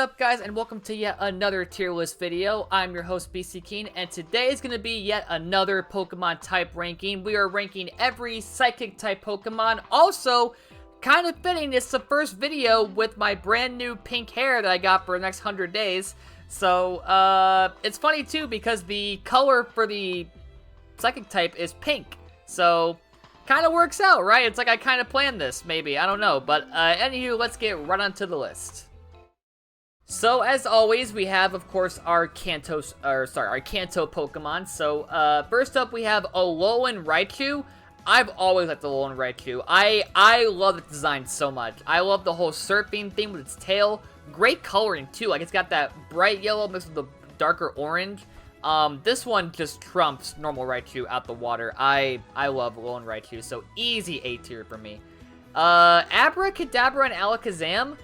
up, guys, and welcome to yet another tier list video. I'm your host, BC Keen, and today is going to be yet another Pokemon type ranking. We are ranking every psychic type Pokemon. Also, kind of fitting, it's the first video with my brand new pink hair that I got for the next 100 days. So, it's funny too, because the color for the psychic type is pink. So, kind of works out, right? It's like I kind of planned this, maybe. I don't know. But, anywho, let's get right onto the list. So, as always, we have, of course, our Kanto Pokemon. So, first up, we have Alolan Raichu. I've always liked Alolan Raichu. I love the design so much. I love the whole surfing thing with its tail. Great coloring, too. Like, it's got that bright yellow mixed with the darker orange. This one just trumps normal Raichu out the water. I love Alolan Raichu, so easy A tier for me. Abracadabra and Alakazam.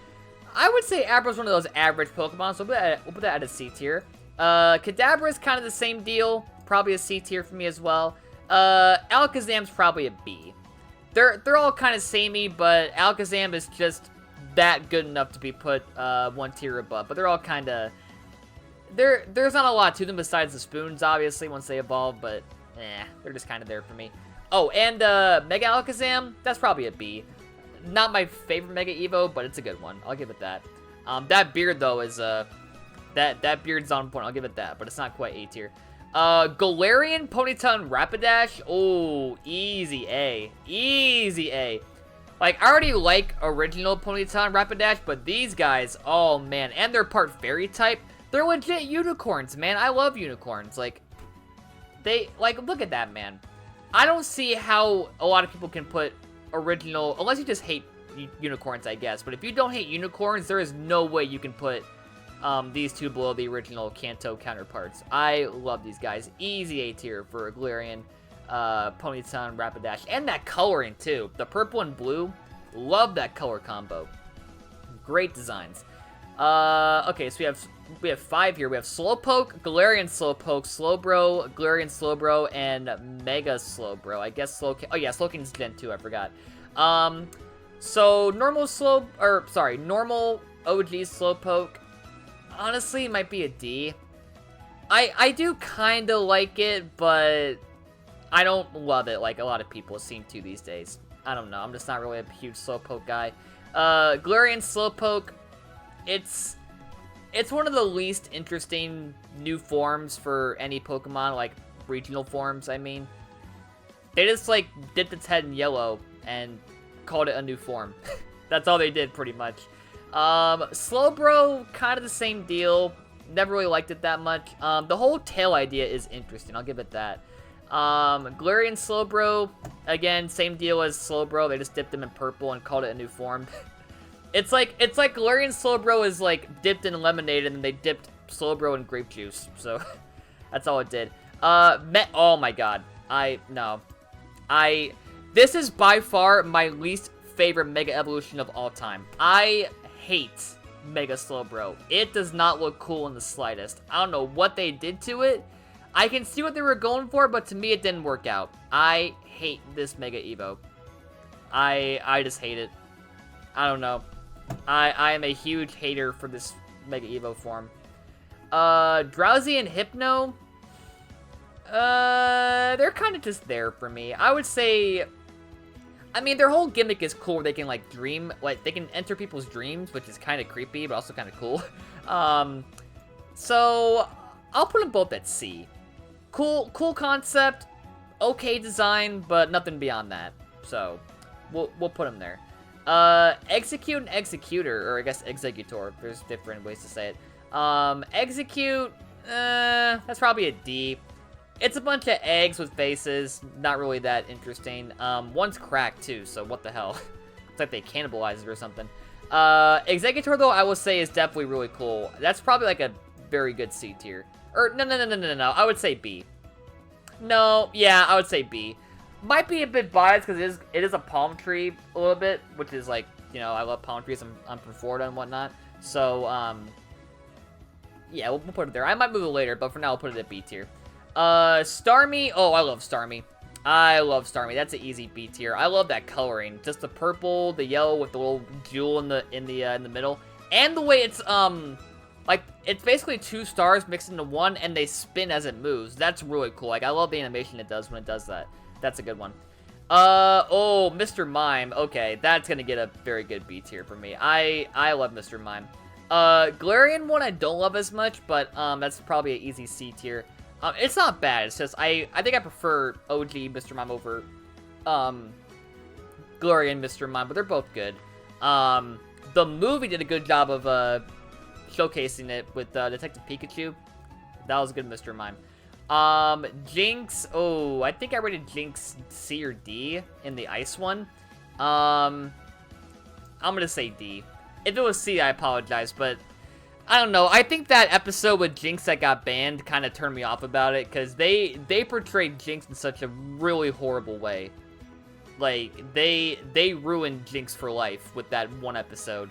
I would say Abra's one of those average Pokemon, so we'll put that at a C tier. Kadabra is kind of the same deal, probably a C tier for me as well. Alakazam's probably a B. They're all kind of samey, but Alakazam is just that good enough to be put one tier above. But they're all kind of... There's not a lot to them besides the spoons, obviously, once they evolve, but they're just kind of there for me. Oh, and Mega Alakazam, that's probably a B. Not my favorite Mega Evo, but it's a good one. I'll give it that. That beard, though, is, that beard's on point. I'll give it that, but it's not quite A tier. Galarian, Ponyta, and Rapidash. Oh, easy A. Easy A. Like, I already like original Ponyta and Rapidash, but these guys, oh, man. And they're part fairy type. They're legit unicorns, man. I love unicorns. Like, look at that, man. I don't see how a lot of people can put original, unless you just hate unicorns, I guess. But if you don't hate unicorns, there is no way you can put these two below the original Kanto counterparts. I love these guys. Easy A tier for Galarian, Ponyta, and Rapidash. And that coloring, too. The purple and blue. Love that color combo. Great designs. Okay, so we have 5 here. We have Slowpoke, Galarian Slowpoke, Slowbro, Galarian Slowbro, and Mega Slowbro. I guess oh yeah, Slowking's Gen 2, I forgot. So normal normal OG Slowpoke, honestly, might be a D. I do kind of like it, but I don't love it like a lot of people seem to these days. I don't know, I'm just not really a huge Slowpoke guy. Galarian Slowpoke, it's one of the least interesting new forms for any Pokemon, like regional forms, I mean. They just, like, dipped its head in yellow and called it a new form. That's all they did, pretty much. Slowbro, kind of the same deal. Never really liked it that much. The whole tail idea is interesting, I'll give it that. Galarian Slowbro, again, same deal as Slowbro. They just dipped them in purple and called it a new form. It's like Galarian Slowbro is like dipped in lemonade and then they dipped Slowbro in grape juice. So that's all it did. Oh my god. This is by far my least favorite Mega Evolution of all time. I hate Mega Slowbro. It does not look cool in the slightest. I don't know what they did to it. I can see what they were going for, but to me it didn't work out. I hate this Mega Evo. I just hate it. I don't know. I am a huge hater for this Mega Evo form. Drowsy and Hypno, they're kind of just there for me. I would say, I mean, their whole gimmick is cool. They can, like, dream, like, they can enter people's dreams, which is kind of creepy, but also kind of cool. So, I'll put them both at C. Cool concept, okay design, but nothing beyond that. So, we'll put them there. Execute and Executor, or I guess Executor, there's different ways to say it. Execute, that's probably a D. It's a bunch of eggs with faces, not really that interesting. One's cracked too, so what the hell. It's like they cannibalized it or something. Executor, though, I will say is definitely really cool. That's probably like a very good C tier. Or, no, I would say B. No, yeah, I would say B. Might be a bit biased because it is a palm tree a little bit, which is like, you know, I love palm trees. I'm from Florida and whatnot. So, yeah, we'll put it there. I might move it later, but for now, I'll put it at B tier. Starmie. Oh, I love Starmie. I love Starmie. That's an easy B tier. I love that coloring. Just the purple, the yellow with the little jewel in the middle. And the way it's, like, it's basically 2 stars mixed into one, and they spin as it moves. That's really cool. Like, I love the animation it does when it does that. That's a good one. Oh, Mr. Mime. Okay, that's gonna get a very good B tier for me. I love Mr. Mime. Galarian one I don't love as much, but, that's probably an easy C tier. It's not bad. It's just, I think I prefer OG Mr. Mime over, Galarian Mr. Mime, but they're both good. The movie did a good job of, showcasing it with, Detective Pikachu. That was good, Mr. Mime. Jinx, oh, I think I rated Jinx C or D in the ice one. I'm gonna say D. If it was C, I apologize, but I don't know. I think that episode with Jinx that got banned kind of turned me off about it, because they portrayed Jinx in such a really horrible way. Like, they ruined Jinx for life with that one episode.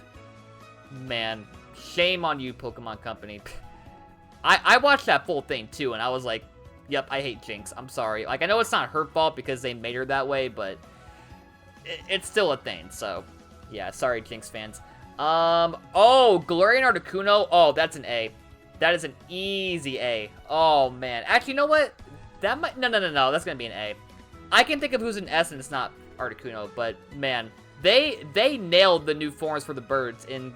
Man, shame on you, Pokemon Company. I watched that full thing, too, and I was like, yep, I hate Jinx. I'm sorry. Like, I know it's not her fault because they made her that way, but it's still a thing, so yeah, sorry, Jinx fans. Oh, Galarian Articuno. Oh, that's an A. That is an easy A. Oh, man. Actually, you know what? That might... No. That's gonna be an A. I can think of who's an S and it's not Articuno, but, man. They nailed the new forms for the birds in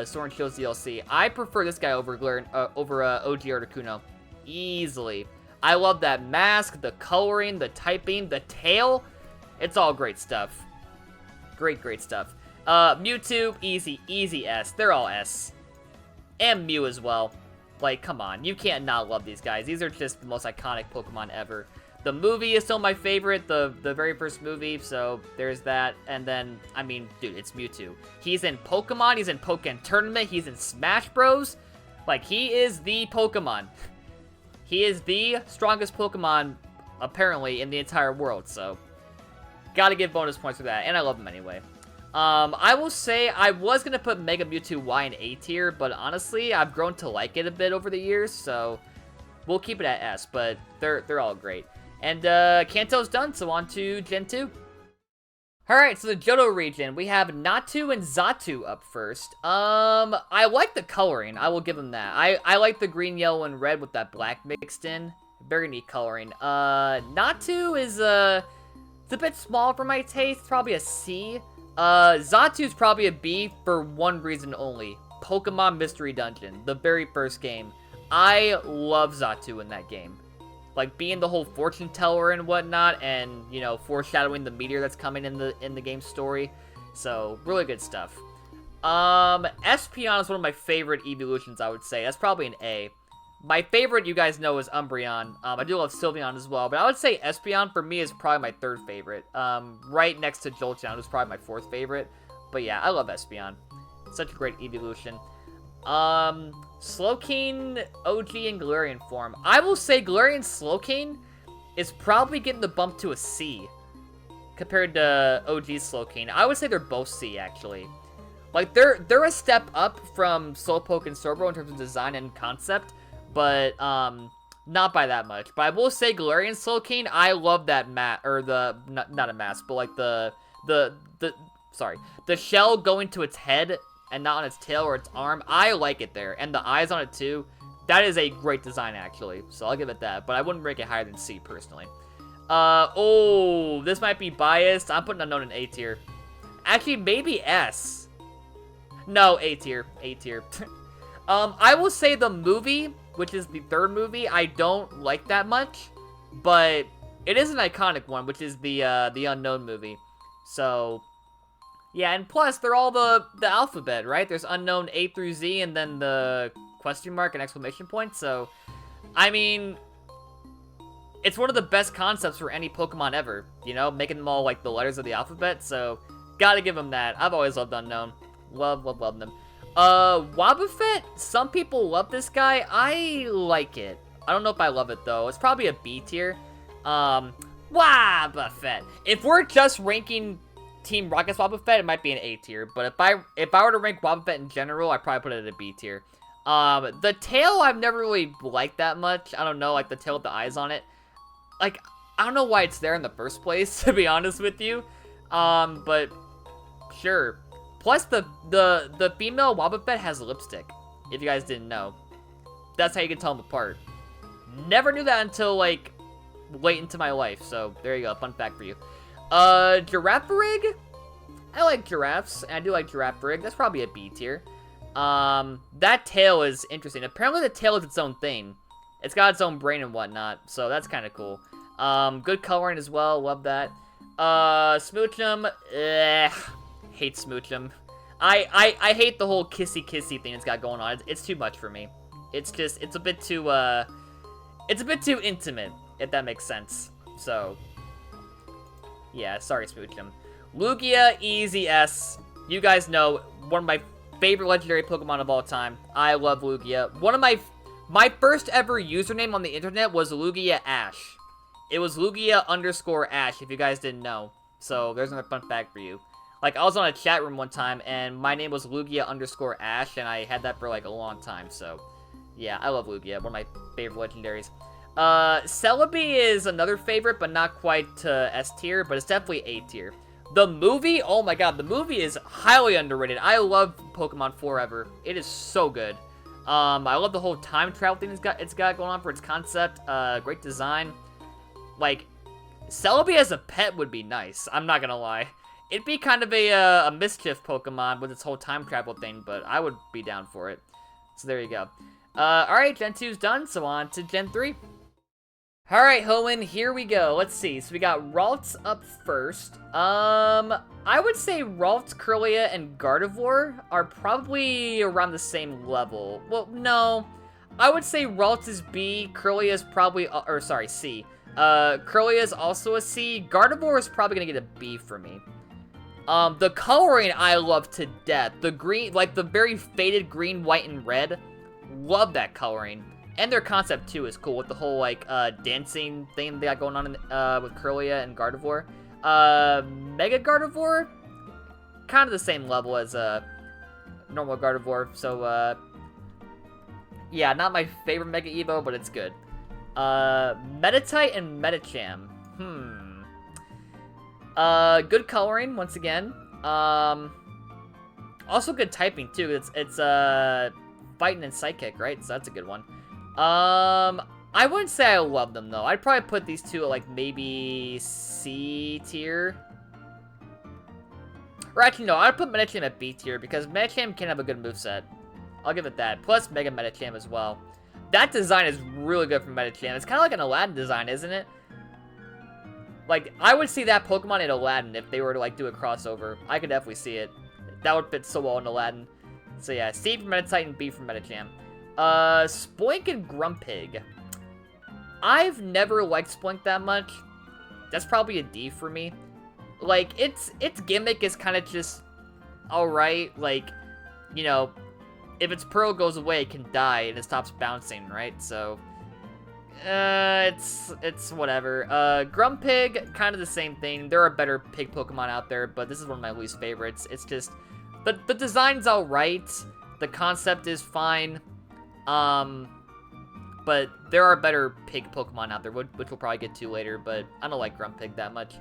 Sword and Shield's DLC. I prefer this guy over Galarian, over OG Articuno. Easily. I love that mask, the coloring, the typing, the tail. It's all great stuff. Great stuff. Mewtwo, easy S. They're all S. And Mew as well. Like, come on. You can't not love these guys. These are just the most iconic Pokemon ever. The movie is still my favorite, the very first movie, so there's that. And then, I mean, dude, it's Mewtwo. He's in Pokemon, he's in Pokémon Tournament, he's in Smash Bros. Like, he is the Pokemon. He is the strongest Pokemon, apparently, in the entire world, so gotta give bonus points for that, and I love him anyway. I will say I was gonna put Mega Mewtwo Y in A tier, but honestly, I've grown to like it a bit over the years, so we'll keep it at S, but they're all great. And Kanto's done, so on to Gen 2. Alright, so the Johto region, we have Natu and Xatu up first. I like the coloring, I will give them that. I like the green, yellow, and red with that black mixed in. Very neat coloring. Natu is, it's a bit small for my taste, probably a C. Xatu's probably a B for one reason only. Pokemon Mystery Dungeon, the very first game. I love Xatu in that game. Like, being the whole fortune teller and whatnot, and, you know, foreshadowing the meteor that's coming in the game's story. So, really good stuff. Espeon is one of my favorite evolutions, I would say. That's probably an A. My favorite, you guys know, is Umbreon. I do love Sylveon as well, but I would say Espeon, for me, is probably my third favorite. Right next to Jolteon, who's probably my fourth favorite. But yeah, I love Espeon. Such a great evolution. Slowking, OG, and Galarian form. I will say Galarian Slowking is probably getting the bump to a C compared to OG Slowking. I would say they're both C, actually. Like, they're a step up from Slowpoke and Sorbo in terms of design and concept, but, not by that much. But I will say Galarian Slowking, I love that not a mask, but like the shell going to its head and not on its tail or its arm. I like it there. And the eyes on it, too. That is a great design, actually. So I'll give it that. But I wouldn't rank it higher than C, personally. Oh, this might be biased. I'm putting Unknown in A tier. Actually, maybe S. No, A tier. A tier. I will say the movie, which is the third movie, I don't like that much. But it is an iconic one, which is the Unknown movie. So... yeah, and plus, they're all the alphabet, right? There's Unknown A through Z, and then the question mark and exclamation point, so... I mean... it's one of the best concepts for any Pokemon ever, you know? Making them all, like, the letters of the alphabet, so... gotta give them that. I've always loved Unknown. Love them. Wobbuffet? Some people love this guy. I like it. I don't know if I love it, though. It's probably a B tier. Wobbuffet. If we're just ranking... Team Rocket's Wobbuffet, it might be an A tier, but if I were to rank Wobbuffet in general, I'd probably put it at a B tier. The tail I've never really liked that much. I don't know, like the tail with the eyes on it. Like, I don't know why it's there in the first place, to be honest with you. But sure. Plus, the female Wobbuffet has lipstick, if you guys didn't know. That's how you can tell them apart. Never knew that until, like, late into my life, so there you go, fun fact for you. Girafarig? I like giraffes, and I do like Girafarig. That's probably a B tier. That tail is interesting. Apparently the tail is its own thing. It's got its own brain and whatnot, so that's kind of cool. Good coloring as well, love that. Smoochum, hate Smoochum. I hate the whole kissy thing it's got going on. It's too much for me. It's just, it's a bit too intimate, if that makes sense. So, yeah, sorry, Smoochum. Lugia, easy S. You guys know, one of my favorite legendary Pokemon of all time. I love Lugia. One of my first ever username on the internet was Lugia Ash. It was Lugia_Ash, if you guys didn't know. So, there's another fun fact for you. Like, I was on a chat room one time, and my name was Lugia_Ash, and I had that for, like, a long time, so... Yeah, I love Lugia, one of my favorite legendaries. Celebi is another favorite, but not quite S tier, but it's definitely A tier. The movie, oh my god, the movie is highly underrated. I love Pokemon Forever. It is so good. I love the whole time travel thing it's got going on for its concept. Great design. Like, Celebi as a pet would be nice. I'm not gonna lie. It'd be kind of a mischief Pokemon with its whole time travel thing, but I would be down for it. So there you go. Alright, Gen 2's done, so on to Gen 3. Alright, Hoenn, here we go. Let's see. So we got Ralts up first. I would say Ralts, Kirlia, and Gardevoir are probably around the same level. Well, no. I would say Ralts is B, Kirlia is probably, or sorry, C. Kirlia is also a C. Gardevoir is probably gonna get a B for me. The coloring I love to death. The green, like the very faded green, white, and red. Love that coloring. And their concept, too, is cool with the whole, like, dancing thing they got going on with Kirlia and Gardevoir. Mega Gardevoir? Kind of the same level as, normal Gardevoir. So, yeah, not my favorite Mega Evo, but it's good. Meditite and Medicham. Good coloring, once again. Also good typing, too. It's fighting and psychic, right? So that's a good one. I wouldn't say I love them, though. I'd probably put these two at, like, maybe C tier. Or actually, no, I'd put Medicham at B tier, because Medicham can have a good moveset. I'll give it that. Plus Mega Medicham as well. That design is really good for Medicham. It's kind of like an Aladdin design, isn't it? Like, I would see that Pokemon in Aladdin if they were to, like, do a crossover. I could definitely see it. That would fit so well in Aladdin. So yeah, C for Meditite and B for Medicham. Spoink and Grumpig. I've never liked Spoink that much. That's probably a D for me. Like, its gimmick is kind of just alright. Like, you know, if its pearl goes away, it can die and it stops bouncing, right? So, it's whatever. Grumpig, kind of the same thing. There are better pig Pokemon out there, but this is one of my least favorites. It's just, the design's alright. The concept is fine. But there are better pig Pokemon out there, which we'll probably get to later, but I don't like Grumpig that much.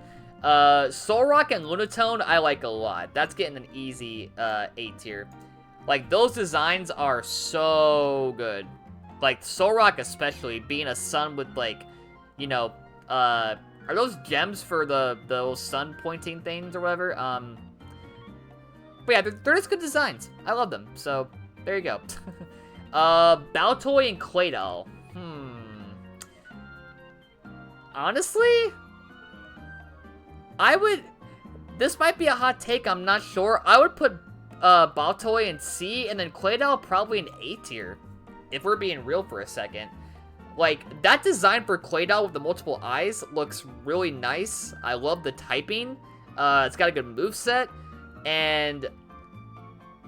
Solrock and Lunatone, I like a lot. That's getting an easy, A tier. Like, those designs are so good. Like, Solrock especially, being a sun with, like, you know, are those gems for those sun pointing things or whatever? But yeah, they're just good designs. I love them, so there you go. Baltoy and Claydol. Honestly, this might be a hot take, I'm not sure. I would put Baltoy in C, and then Claydol probably in A tier, if we're being real for a second. Like, that design for Claydol with the multiple eyes looks really nice. I love the typing. It's got a good moveset, and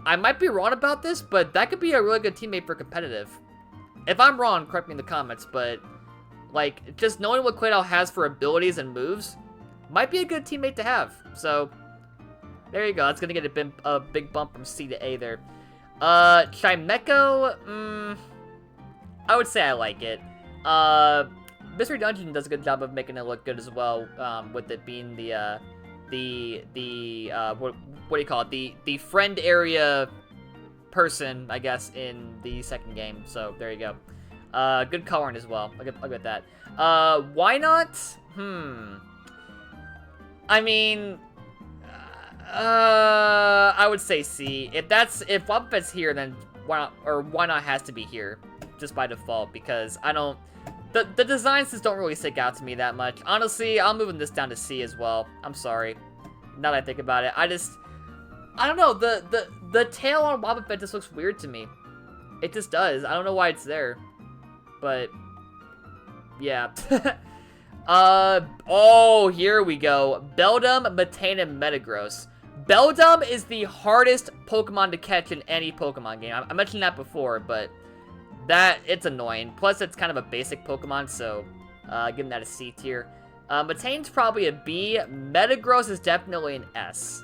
I might be wrong about this, but that could be a really good teammate for competitive. If I'm wrong, correct me in the comments, but, like, just knowing what Claydol has for abilities and moves might be a good teammate to have. So, there you go. That's going to get a big bump from C to A there. Chimecho, I would say I like it. Mystery Dungeon does a good job of making it look good as well, with it being the what do you call it? The friend area person, I guess, in the second game. So there you go. Good coloring as well. I'll get that. Why not? I mean, I would say C. If Wobbuffet's here, then why not has to be here, just by default, because I don't. The designs just don't really stick out to me that much. Honestly, I'm moving this down to C as well. I'm sorry. Now that I think about it, I don't know. The tail on Wobbuffet just looks weird to me. It just does. I don't know why it's there, but yeah. Oh, here we go. Beldum, Metane, and Metagross. Beldum is the hardest Pokemon to catch in any Pokemon game. I mentioned that before, but it's annoying. Plus, it's kind of a basic Pokemon, so giving that a C tier. Metane's probably a B. Metagross is definitely an S.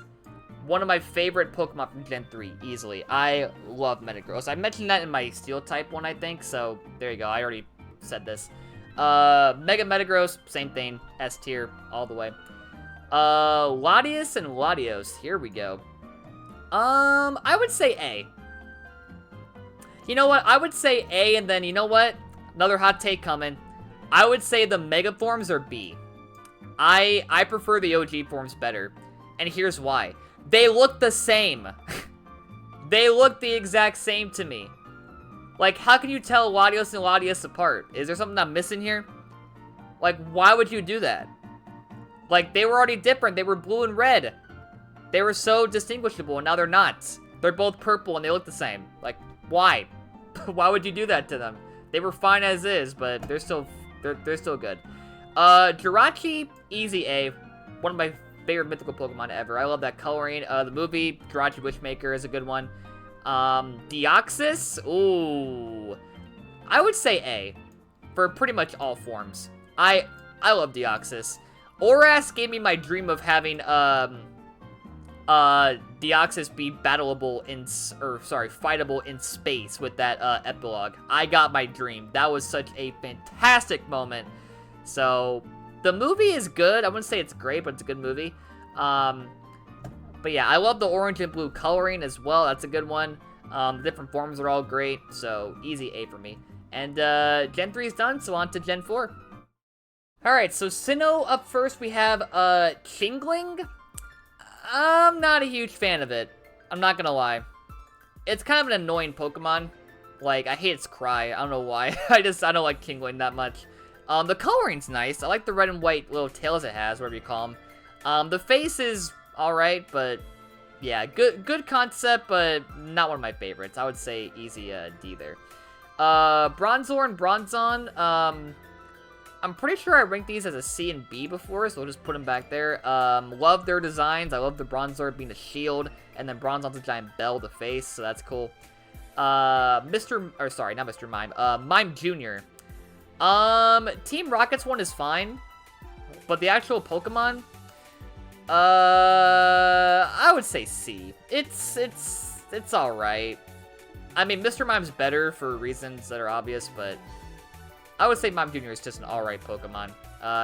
One of my favorite Pokemon from Gen 3, easily. I love Metagross. I mentioned that in my Steel-type one, I think, so there you go. I already said this. Mega Metagross, same thing. S tier, all the way. Latios and Latios, here we go. I would say A. You know what? I would say A, and then, you know what? Another hot take coming. I would say the Mega forms are B. I prefer the OG forms better. And here's why. They look the same. They look the exact same to me. Like, how can you tell Latios and Latios apart? Is there something I'm missing here? Like, why would you do that? Like, they were already different. They were blue and red. They were so distinguishable, and now they're not. They're both purple, and they look the same. Like, why? Why would you do that to them? They were fine as is, but they're still good. Jirachi, easy A. One of my favorite mythical Pokemon ever. I love that coloring. The movie, Jirachi Witchmaker, is a good one. Deoxys, ooh. I would say A. For pretty much all forms. I love Deoxys. Oras gave me my dream of having, Deoxys be fightable in space with that, epilogue. I got my dream. That was such a fantastic moment. So, the movie is good. I wouldn't say it's great, but it's a good movie. But yeah, I love the orange and blue coloring as well. That's a good one. The different forms are all great, so easy A for me. And, Gen 3 is done, so on to Gen 4. Alright, so Sinnoh up first, we have, Chingling. I'm not a huge fan of it. I'm not gonna lie. It's kind of an annoying Pokemon. Like, I hate its cry. I don't know why. I don't like Chingling that much. The coloring's nice. I like the red and white little tails it has, whatever you call them. The face is alright, but yeah, good concept, but not one of my favorites. I would say easy D there. Bronzor and Bronzong, I'm pretty sure I ranked these as a C and B before, so we'll just put them back there. Love their designs. I love the Bronzor being a shield, and then Bronzong's a giant bell, the face, so that's cool. Not Mr. Mime. Mime Jr. Team Rocket's one is fine, but the actual Pokemon, I would say C. It's alright. I mean, Mr. Mime's better for reasons that are obvious, but I would say Mime Jr. is just an alright Pokemon.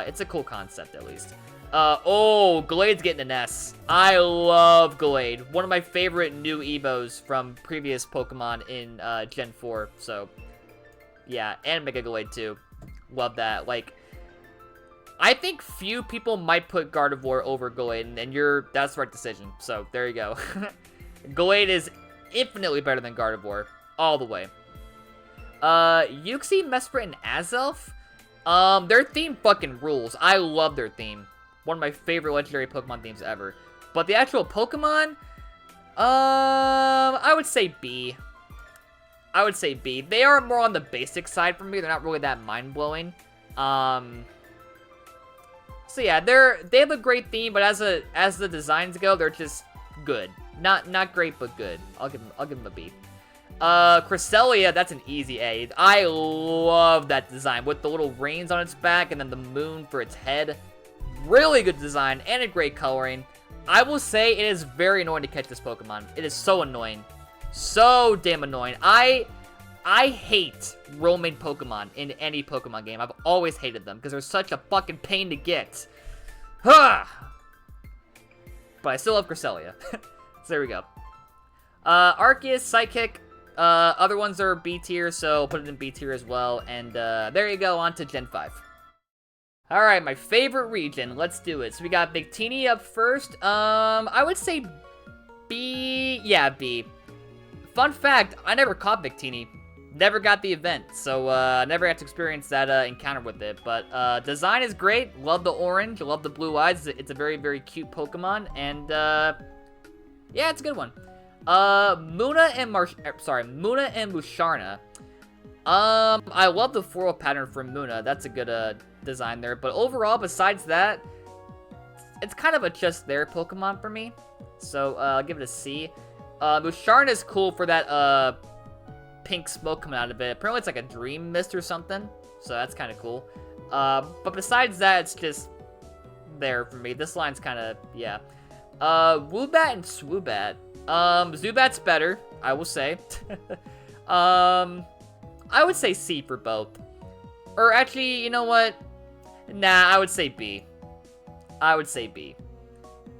It's a cool concept, at least. Glade's getting an S. I love Glade. One of my favorite new Evos from previous Pokemon in, Gen 4, so yeah, and Mega Glade, too. Love that. Like, I think few people might put Gardevoir over Glade, and that's the right decision, so there you go. Glade is infinitely better than Gardevoir, all the way. Uxie, Mesprit, and Azelf. Their theme fucking rules. I love their theme. One of my favorite legendary Pokemon themes ever. But the actual Pokemon, I would say B. I would say B. They are more on the basic side for me. They're not really that mind-blowing. So yeah, they have a great theme, but as the designs go, they're just good. Not great, but good. I'll give them a B. Cresselia, that's an easy A. I love that design with the little reins on its back and then the moon for its head. Really good design and a great coloring. I will say it is very annoying to catch this Pokemon. It is so annoying. So damn annoying. I hate roaming Pokemon in any Pokemon game. I've always hated them because they're such a fucking pain to get. Huh. but I still love Cresselia. So there we go. Arceus, Psychic. Other ones are B tier, so put it in B tier as well. And there you go, on to Gen 5. Alright, my favorite region. Let's do it. So we got Victini up first. I would say B. Yeah, B. Fun fact, I never caught Victini. Never got the event, so never had to experience that encounter with it. But design is great. Love the orange. Love the blue eyes. It's a very, very cute Pokemon. And yeah, it's a good one. Muna and Musharna. I love the floral pattern from Muna. That's a good design there. But overall, besides that, it's kind of a just there Pokemon for me. So I'll give it a C. Musharna is cool for that pink smoke coming out of it. Apparently it's like a dream mist or something. So that's kind of cool. But besides that, it's just there for me. This line's kind of, yeah. Woobat and Swoobat. Zubat's better, I will say. I would say C for both. Or actually, you know what? Nah, I would say B. I would say B.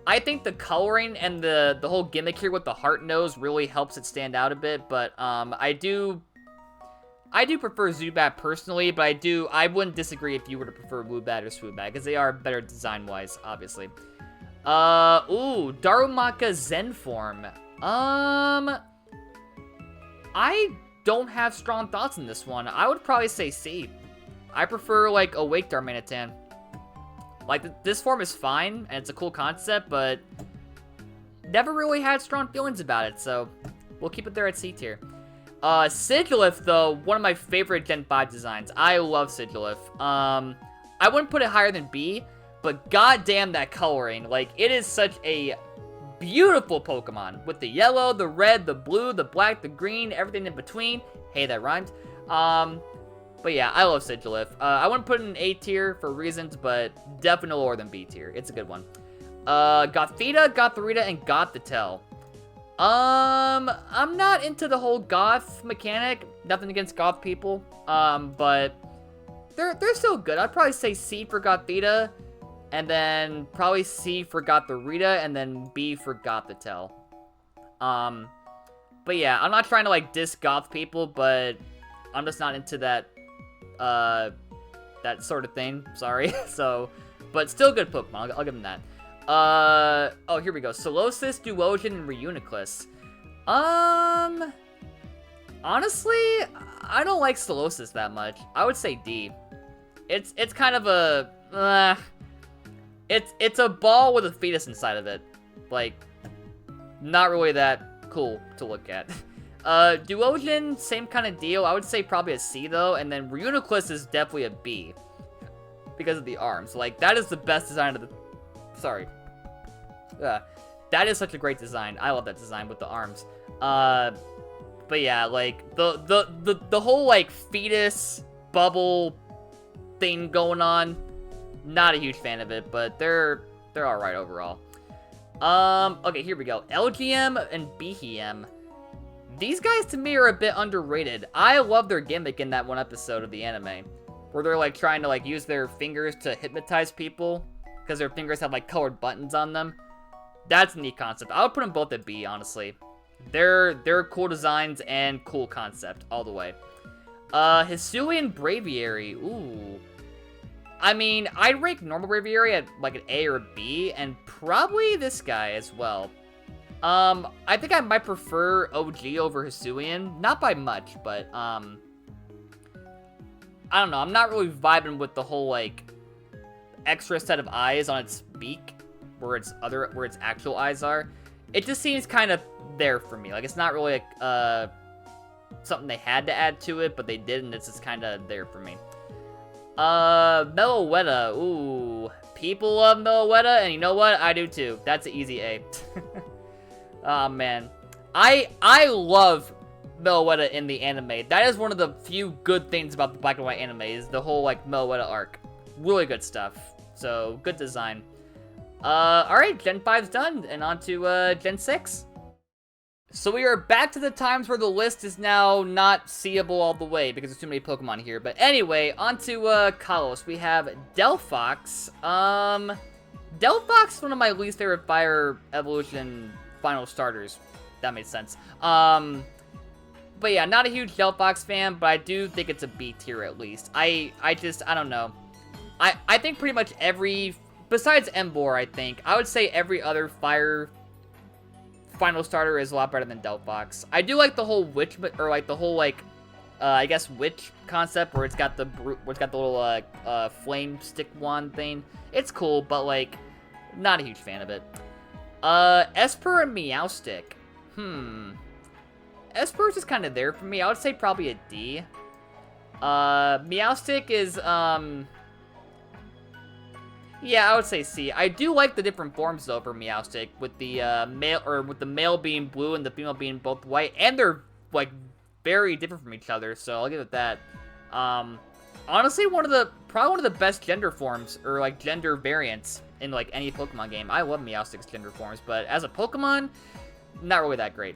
I think the coloring and the whole gimmick here with the heart nose really helps it stand out a bit, but I do prefer Zubat personally, but I wouldn't disagree if you were to prefer Woobat or Swoobat, because they are better design-wise, obviously. Ooh, Darumaka Zen form. I don't have strong thoughts on this one. I would probably say C. I prefer, like, Awake Darmanitan. Like, this form is fine, and it's a cool concept, but never really had strong feelings about it, so we'll keep it there at C tier. Sigilyph, though, one of my favorite Gen 5 designs. I love Sigilyph. I wouldn't put it higher than B, but goddamn that coloring. Like, it is such a beautiful Pokemon, with the yellow, the red, the blue, the black, the green, everything in between. Hey, that rhymed. But yeah, I love Sigilyph. I wouldn't put it in A tier for reasons, but definitely lower than B tier. It's a good one. Gothita, Gothorita, and Gothitelle. I'm not into the whole goth mechanic. Nothing against goth people. But they're still good. I'd probably say C for Gothita, and then probably C for Gothorita, and then B for Gothitelle. But yeah, I'm not trying to like diss goth people, but I'm just not into that that sort of thing. Sorry. So, but still good Pokemon. I'll give them that. Oh, here we go. Solosis, Duosion, and Reuniclus. Honestly, I don't like Solosis that much. I would say D. It's kind of a, it's a ball with a fetus inside of it. Like, not really that cool to look at. Duosion, same kind of deal. I would say probably a C, though. And then Reuniclus is definitely a B. Because of the arms. Like, that is the best design of the... Sorry. That is such a great design. I love that design with the arms. But yeah, like, the whole, like, fetus bubble thing going on, not a huge fan of it, but they're alright overall. Okay, here we go. LGM and Behem. These guys, to me, are a bit underrated. I love their gimmick in that one episode of the anime, where they're, like, trying to, like, use their fingers to hypnotize people, because their fingers have, like, colored buttons on them. That's a neat concept. I would put them both at B, honestly. They're cool designs and cool concept, all the way. Hisuian Braviary. Ooh. I mean, I'd rank normal Braviary at, like, an A or a B, and probably this guy as well. I think I might prefer OG over Hisuian. Not by much, but, I don't know. I'm not really vibing with the whole, like, extra set of eyes on its beak, where its actual eyes are. It just seems kind of there for me. Like, it's not really, like, something they had to add to it, but they did, and it's just kind of there for me. Meloetta. Ooh. People love Meloetta, and you know what? I do too. That's an easy A. Oh, man. I love Meloetta in the anime. That is one of the few good things about the black and white anime, is the whole, like, Meloetta arc. Really good stuff. So, good design. Alright, Gen 5's done, and on to, Gen 6. So we are back to the times where the list is now not seeable all the way, because there's too many Pokemon here. But anyway, on to, Kalos. We have Delphox. Delphox is one of my least favorite Fire Evolution final starters. That made sense. But yeah, not a huge Delphox fan, but I do think it's a B tier at least. I don't know. I think pretty much every, besides Emboar, I would say every other Fire final starter is a lot better than Delphox. I do like the whole witch, or like the whole like, I guess witch concept where it's got the little flame stick wand thing. It's cool, but like, not a huge fan of it. Esper and Meowstic. Esper's is kind of there for me. I would say probably a D. Meowstic is, yeah, I would say C. I do like the different forms though for Meowstic, with the male being blue and the female being both white, and they're like very different from each other. So I'll give it that. Honestly, probably one of the best gender forms, or like gender variants in like any Pokemon game. I love Meowstic's gender forms, but as a Pokemon, not really that great.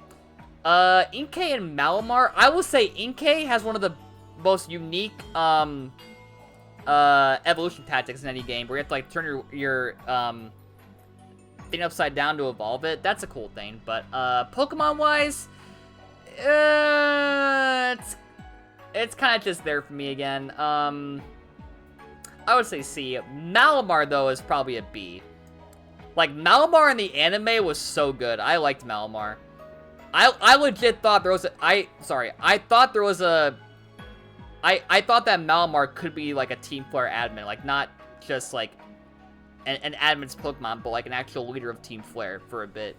Inkay and Malamar. I will say Inkay has one of the most unique evolution tactics in any game, where you have to like turn your thing upside down to evolve it. That's a cool thing. But Pokemon wise, it's kind of just there for me again. I would say C. Malamar though is probably a B. Like Malamar in the anime was so good. I liked Malamar. I legit thought there was I thought there was a I thought that Malamar could be like a Team Flare admin, like not just like an admin's Pokemon, but like an actual leader of Team Flare for a bit.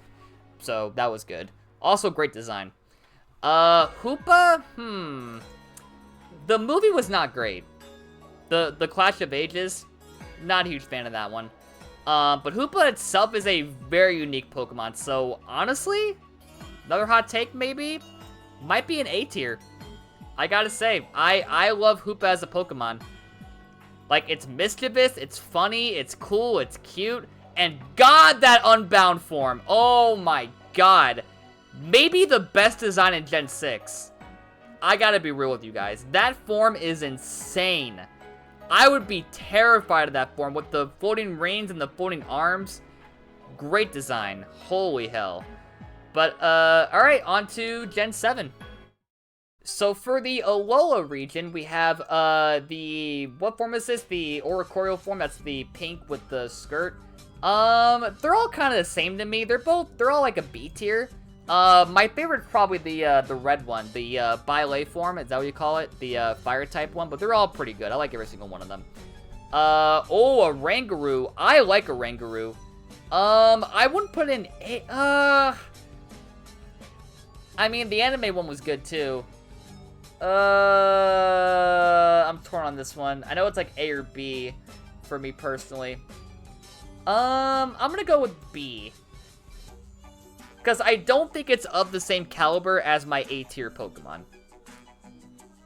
So that was good. Also great design. Hoopa, the movie was not great. The Clash of Ages, not a huge fan of that one. But Hoopa itself is a very unique Pokemon, so honestly, another hot take maybe, might be an A tier. I gotta say, I love Hoopa as a Pokemon. Like, it's mischievous, it's funny, it's cool, it's cute, and God, that Unbound form, oh my god. Maybe the best design in Gen 6. I gotta be real with you guys. That form is insane. I would be terrified of that form with the floating reins and the floating arms. Great design. Holy hell. But, alright, on to Gen 7. So for the Alola region, we have, what form is this? The Oricorio form, that's the pink with the skirt. They're all kind of the same to me. They're all like a B tier. My favorite's probably the red one, the, Bylay form, is that what you call it? The, fire type one, but they're all pretty good. I like every single one of them. Oh, a Rangaroo. I like a Rangaroo. I wouldn't put in A, I mean, the anime one was good, too. I'm torn on this one. I know it's like A or B for me personally. I'm gonna go with B. Because I don't think it's of the same caliber as my A tier Pokemon.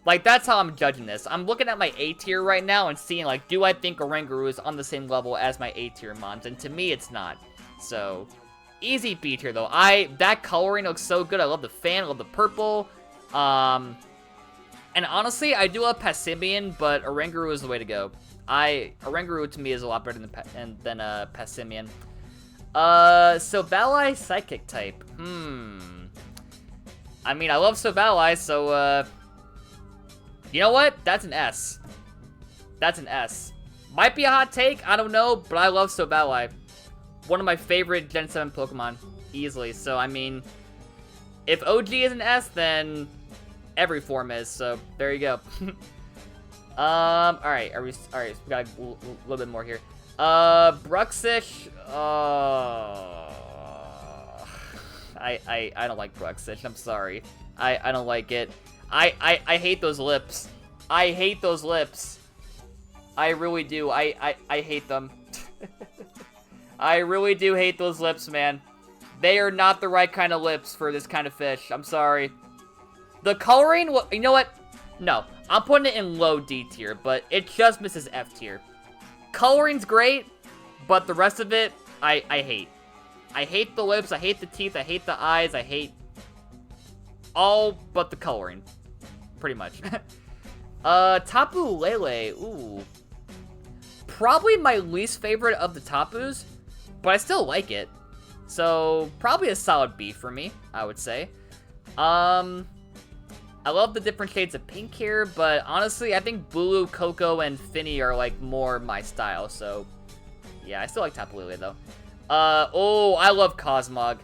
Like, that's how I'm judging this. I'm looking at my A tier right now and seeing, like, do I think a Rangaroo is on the same level as my A tier mons? And to me, it's not. So, easy B tier, though. That coloring looks so good. I love the fan. I love the purple. And honestly, I do love Passimian, but Oranguru is the way to go. Oranguru to me is a lot better than Passimian. Silvally Psychic type. I mean, I love Silvally, so, you know what? That's an S. That's an S. Might be a hot take, I don't know, but I love Silvally. One of my favorite Gen 7 Pokemon, easily. So, I mean, if OG is an S, then every form is, so there you go. Alright, we got a little bit more here. Bruxish, I don't like Bruxish, I'm sorry. I don't like it. I hate those lips. I hate those lips. I really do. I hate them. I really do hate those lips, man. They are not the right kind of lips for this kind of fish. I'm sorry. The coloring, you know what? No, I'm putting it in low D tier, but it just misses F tier. Coloring's great, but the rest of it, I hate. I hate the lips, I hate the teeth, I hate the eyes, I hate all but the coloring. Pretty much. Tapu Lele, ooh. Probably my least favorite of the Tapus. but I still like it. So, probably a solid B for me, I would say. I love the different shades of pink here, but honestly, I think Bulu, Coco, and Finny are, like, more my style, so... Yeah, I still like Tapu Lele, though. Oh, I love Cosmog.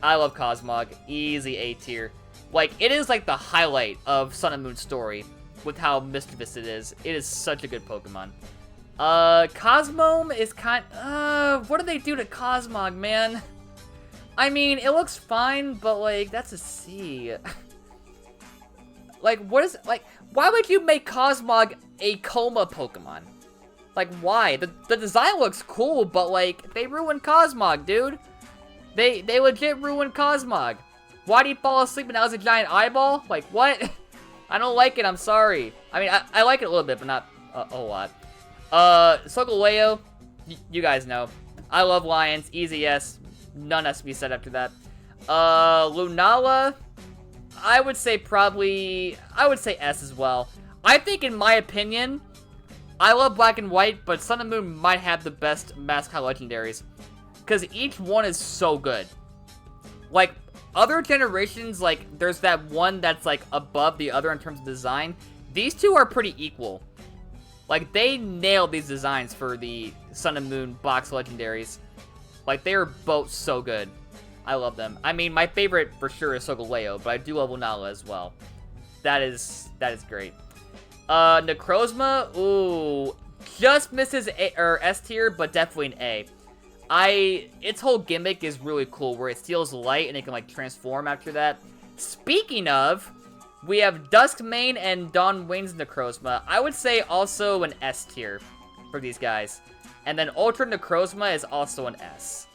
I love Cosmog. Easy A tier. Like, it is, like, the highlight of Sun and Moon story with how mischievous it is. It is such a good Pokemon. Cosmome is what do they do to Cosmog, man? I mean, it looks fine, but, like, that's a C. Like, why would you make Cosmog a coma Pokemon? Like, why? The design looks cool, but, like, they ruined Cosmog, dude. They legit ruined Cosmog. Why do you fall asleep and that was a giant eyeball? Like, what? I don't like it, I'm sorry. I mean, I like it a little bit, but not a whole lot. Solgaleo, you guys know. I love lions, easy yes. None has to be said after that. Lunala, I would say S as well. I think, in my opinion, I love Black and White, but Sun and Moon might have the best mascot legendaries. Because each one is so good. Like, other generations, like, there's that one that's, like, above the other in terms of design. These two are pretty equal. Like, they nailed these designs for the Sun and Moon box legendaries. Like, they are both so good. I love them. I mean, my favorite for sure is Solgaleo, but I do love Lunala as well. That is great. Necrozma, ooh, just misses S tier, but definitely an A. Its whole gimmick is really cool, where it steals light and it can, like, transform after that. Speaking of, we have Duskmane and Dawn Wayne's Necrozma. I would say also an S tier for these guys. And then Ultra Necrozma is also an S.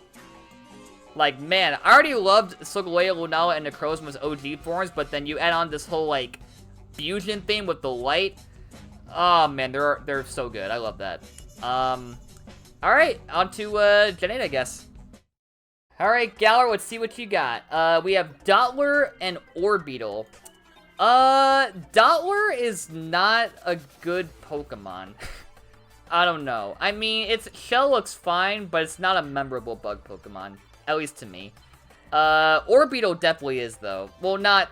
Like, man, I already loved Solgaleo, Lunala, and Necrozma's OG forms, but then you add on this whole, like, fusion thing with the light. Oh, man, they're so good. I love that. Alright, on to, Janine, I guess. Alright, Galar, let's see what you got. We have Dottler and Orbeetle. Dottler is not a good Pokemon. I don't know. I mean, its shell looks fine, but it's not a memorable bug Pokemon. At least to me. Orbeetle definitely is, though. Well, not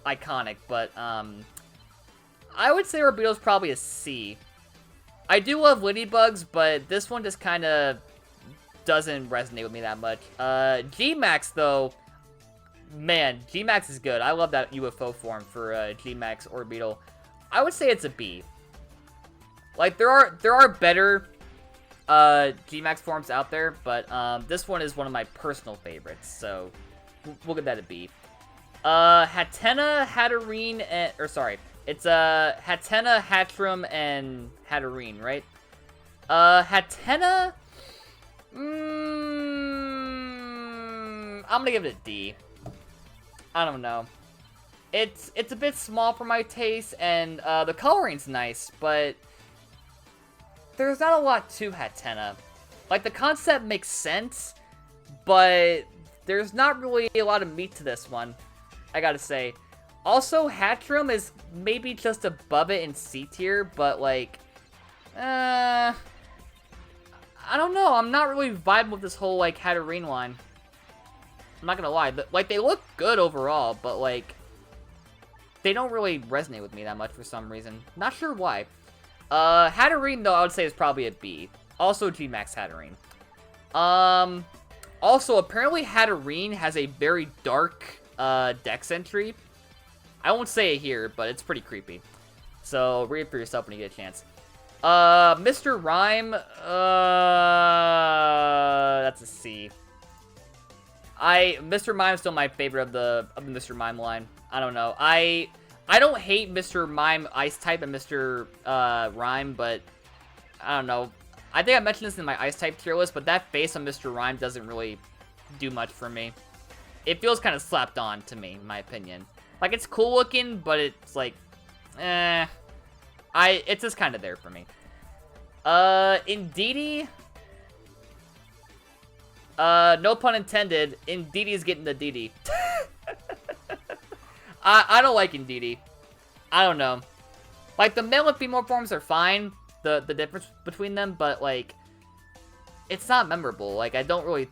iconic, but, I would say Orbeetle's probably a C. I do love Ladybugs, but this one just kind of doesn't resonate with me that much. G-Max, though, man, G-Max is good. I love that UFO form for G-Max Orbeetle. I would say it's a B. Like, there are better G-Max forms out there, but this one is one of my personal favorites, so we'll give that a B. Hatena, Hatterene, it's Hatena, Hatterene, and Hatterene, right? Hatena, I'm gonna give it a D. I don't know. It's a bit small for my taste, and the coloring's nice, but there's not a lot to Hatena. Like, the concept makes sense, but there's not really a lot of meat to this one, I gotta say. Also, Hatterene is maybe just above it in C tier, but, like, I don't know. I'm not really vibing with this whole, like, Hatterene line. I'm not gonna lie. Like, they look good overall, but, like, they don't really resonate with me that much for some reason. Not sure why. Hatterene, though, I would say is probably a B. Also, G-Max Hatterene. Also, apparently Hatterene has a very dark, dex entry. I won't say it here, but it's pretty creepy. So, read it for yourself when you get a chance. Mr. Rhyme, that's a C. Mr. Mime's still my favorite of the Mr. Mime line. I don't know. I don't hate Mr. Mime Ice type and Mr. Rhyme, but I don't know. I think I mentioned this in my Ice type tier list, but that face on Mr. Rhyme doesn't really do much for me. It feels kind of slapped on to me, in my opinion. Like, it's cool looking, but it's like, it's just kind of there for me. Indeedee, no pun intended, Indeedee's getting the DD. I don't like Indeedee. I don't know. Like, the male and female forms are fine, the difference between them, but, like, it's not memorable. Like, I don't really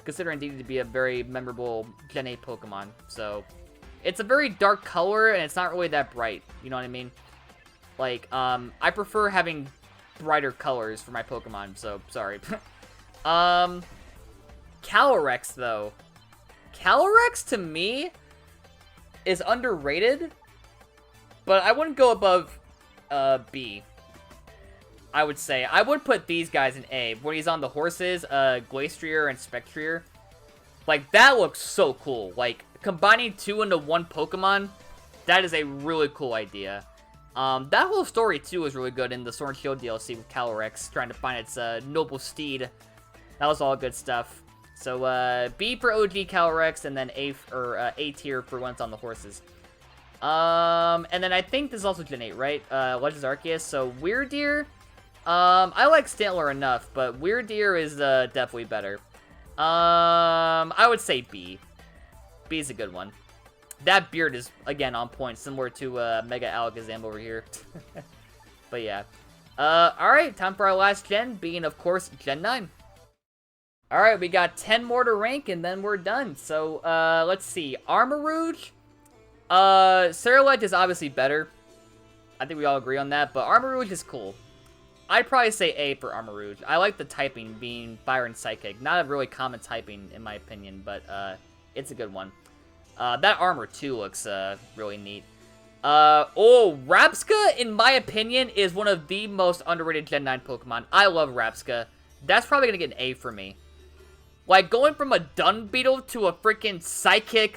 consider Indeedee to be a very memorable Gen 8 Pokemon. So, it's a very dark color, and it's not really that bright. You know what I mean? Like, I prefer having brighter colors for my Pokemon, so, sorry. Calyrex, though. Calyrex, to me, is underrated, but I wouldn't go above, B. I would say. I would put these guys in A. When he's on the horses, Glastrier and Spectrier. Like, that looks so cool. Like, combining two into one Pokemon, that is a really cool idea. That whole story, too, was really good in the Sword and Shield DLC with Calyrex, trying to find its, noble steed. That was all good stuff. So, B for OG Calyrex, and then A tier for when it's on the horses. And then I think this is also Gen 8, right? Legends Arceus. So, Weirdeer. I like Stantler enough, but Weirdeer is, definitely better. I would say B. B is a good one. That beard is, again, on point, similar to, Mega Alakazam over here. But yeah. Alright, time for our last gen, being, of course, Gen 9. Alright, we got 10 more to rank, and then we're done. So, let's see. Armarouge. Ceruledge is obviously better. I think we all agree on that, but Armarouge is cool. I'd probably say A for Armarouge. I like the typing being Fire and Psychic. Not a really common typing, in my opinion, but, it's a good one. That armor, too, looks, really neat. Rapska, in my opinion, is one of the most underrated Gen 9 Pokemon. I love Rapska. That's probably gonna get an A for me. Like, going from a Dunbeetle to a freaking Psychic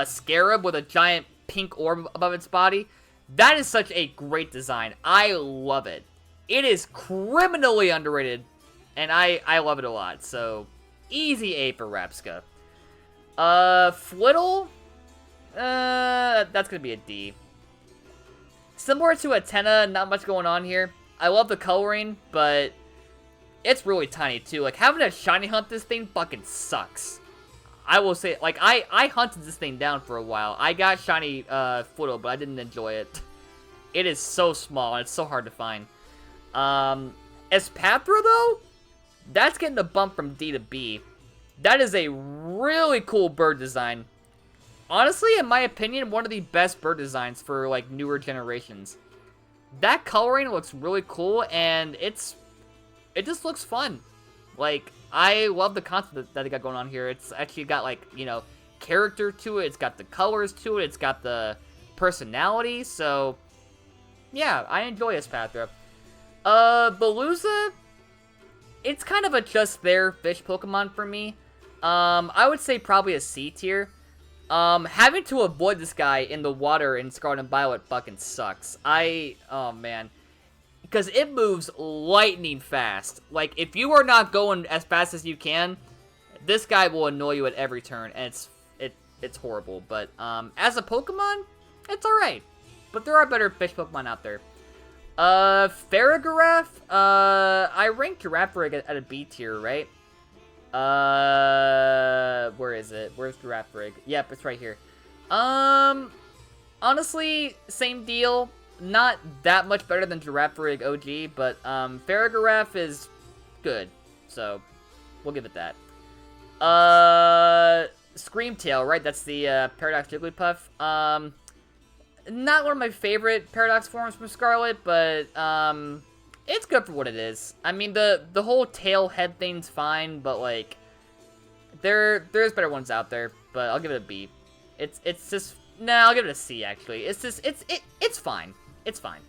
Scarab with a giant pink orb above its body, that is such a great design. I love it. It is criminally underrated, and I love it a lot. So, easy A for Rapska. Flittle? That's gonna be a D. Similar to Atenna, not much going on here. I love the coloring, but it's really tiny, too. Like, having to shiny hunt this thing fucking sucks. I will say, like, I hunted this thing down for a while. I got shiny, Flittle, but I didn't enjoy it. It is so small, and it's so hard to find. Espatra, though? That's getting a bump from D to B. That is a really cool bird design. Honestly, in my opinion, one of the best bird designs for, like, newer generations. That coloring looks really cool, and it just looks fun. Like, I love the concept that it got going on here. It's actually got, like, you know, character to it. It's got the colors to it. It's got the personality. So, yeah, I enjoy Espatra. Veluza, it's kind of a just there fish Pokemon for me. I would say probably a C tier. Having to avoid this guy in the water in Scarlet and Violet fucking sucks. Oh man. Because it moves lightning fast. Like, if you are not going as fast as you can, this guy will annoy you at every turn, and it's horrible. But, as a Pokemon, it's alright. But there are better fish Pokemon out there. Farigiraf, I ranked Girafarig at a B tier, right? Where is it? Where's Girafarig? Yep, it's right here. Honestly, same deal. Not that much better than Girafarig OG, but, Farigiraf is good. So, we'll give it that. Screamtail, right? That's the, Paradox Jigglypuff. Not one of my favorite Paradox forms from Scarlet, but, it's good for what it is. I mean, the whole tail head thing's fine, but, like, there's better ones out there, but I'll give it a B. It's just, I'll give it a C, actually. It's just, it's fine. It's fine.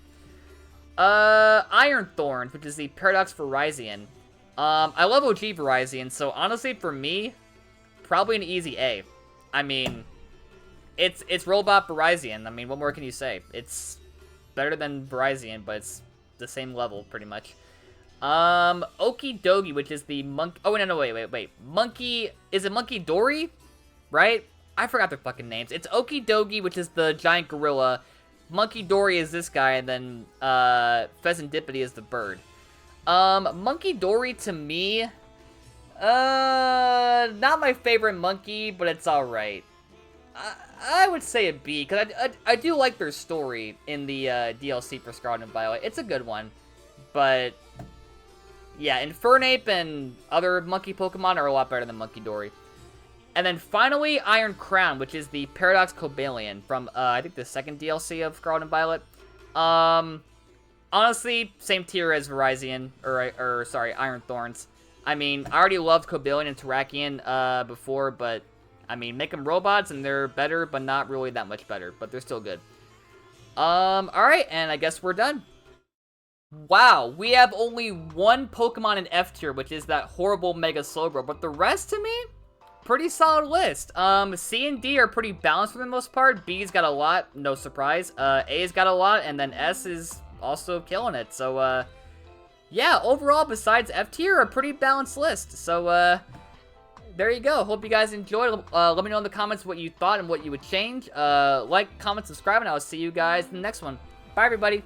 Iron Thorns, which is the Paradox Virizion. I love OG Virizion, so honestly, for me, probably an easy A. I mean, it's Robot Virizion. I mean, what more can you say? It's better than Virizion, but it's the same level, pretty much. Okidogi, which is the monk. Oh, no, wait. Monkey, is it Monkey Dory? Right? I forgot their fucking names. It's Okidogi, which is the giant gorilla. Monkey Dory is this guy, and then, Pheasantipity is the bird. Monkey Dory, to me, not my favorite monkey, but it's alright. I would say a B, because I do like their story in the, DLC for Scarlet and Violet. It's a good one, but, yeah, Infernape and other monkey Pokemon are a lot better than Monkey Dory. And then finally, Iron Crown, which is the Paradox Cobalion from, I think the second DLC of Scarlet and Violet. Honestly, same tier as Virizion, or sorry, Iron Thorns. I mean, I already loved Cobalion and Terrakion, before, but, I mean, make them robots and they're better, but not really that much better, but they're still good. Alright, and I guess we're done. Wow, we have only one Pokemon in F tier, which is that horrible Mega Slowbro, but the rest to me, pretty solid list. C and D are pretty balanced for the most part. B's got a lot, no surprise. A's got a lot, and then S is also killing it. So, yeah, overall, besides F tier, a pretty balanced list. So, there you go. Hope you guys enjoyed. Let me know in the comments what you thought and what you would change. Like, comment, subscribe, and I'll see you guys in the next one. Bye, everybody.